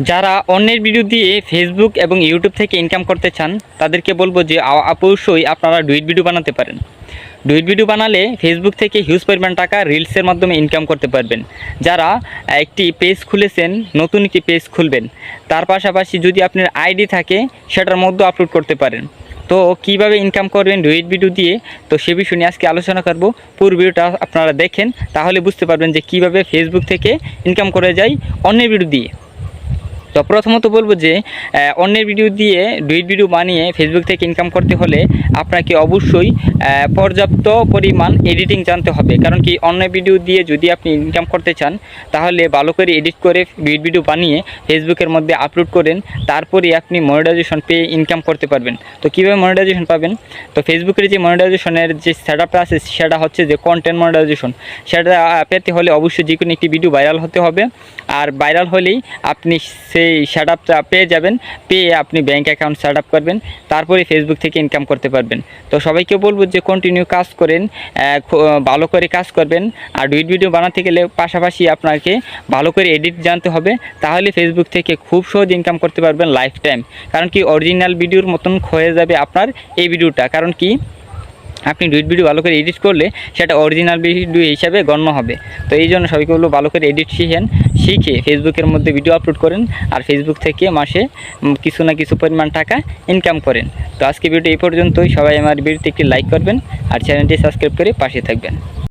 যারা অন্যের ভিডিও দিয়ে ফেসবুক এবং ইউটিউব থেকে ইনকাম করতে চান তাদেরকে বলবো যে অবশ্যই আপনারা ডুইট ভিডিও বানাতে পারেন। ডুইট ভিডিও বানালে ফেসবুক থেকে হিউজ পরিমাণ টাকা রিলসের মাধ্যমে ইনকাম করতে পারবেন। যারা একটি পেজ খুলেছেন, নতুন একটি পেজ খুলবেন, তার পাশাপাশি যদি আপনার আইডি থাকে সেটার মধ্যে আপলোড করতে পারেন। তো কিভাবে ইনকাম করবেন ডুইট ভিডিও দিয়ে, তো সে বিষয় নিয়ে আজকে আলোচনা করব। পুরো ভিডিওটা আপনারা দেখেন, তাহলে বুঝতে পারবেন যে কিভাবে ফেসবুক থেকে ইনকাম করা যায় অন্যের ভিডিও দিয়ে। তো প্রথমত বলবো যে অন্যের ভিডিও দিয়ে ডুইট ভিডিও বানিয়ে ফেসবুক থেকে ইনকাম করতে হলে আপনাকে অবশ্যই পর্যাপ্ত পরিমাণ এডিটিং জানতে হবে। কারণ কি, অন্যের ভিডিও দিয়ে যদি আপনি ইনকাম করতে চান তাহলে ভালো করে এডিট করে ডুইট ভিডিও বানিয়ে ফেসবুকের মধ্যে আপলোড করেন, তারপরে আপনি মনিটাইজেশন পেয়ে ইনকাম করতে পারবেন। তো কীভাবে মনিটাইজেশন পাবেন? তো ফেসবুকের যে মনিটাইজেশনের যে সেটআপটা আছে সেটা হচ্ছে যে কন্টেন্ট মনিটাইজেশন। সেটা পেতে হলে অবশ্যই যে কোনো একটি ভিডিও ভাইরাল হতে হবে, আর ভাইরাল হলেই আপনি সেই সেটআপটা পেয়ে যাবেন। পেয়ে আপনি ব্যাঙ্ক অ্যাকাউন্ট সেট আপ করবেন, তারপরে ফেসবুক থেকে ইনকাম করতে পারবেন। তো সবাইকে বলবো যে কন্টিনিউ কাজ করেন, ভালো করে কাজ করবেন। আর ডুইট ভিডিও বানাতে গেলে পাশাপাশি আপনাকে ভালো করে এডিট জানতে হবে, তাহলে ফেসবুক থেকে খুব সহজ ইনকাম করতে পারবেন লাইফ টাইম। কারণ কি, অরিজিনাল ভিডিওর মতন হয়ে যাবে আপনার এই ভিডিওটা। কারণ কি, আপনি ডুইট ভিডিও ভালো করে এডিট করলে সেটা অরিজিনাল ভিডিও হিসাবে গণ্য হবে। তো এই জন্য সবাইকে বলবো ভালো করে এডিট শিখে ফেসবুকের মধ্যে ভিডিও আপলোড করেন, আর ফেসবুক থেকে মাসে কিছু না কিছু পরিমাণ টাকা ইনকাম করেন। তো আজকে ভিডিও এই পর্যন্তই। সবাই আমার ভিডিওতে একটি লাইক করবেন আর চ্যানেলটি সাবস্ক্রাইব করে পাশে থাকবেন।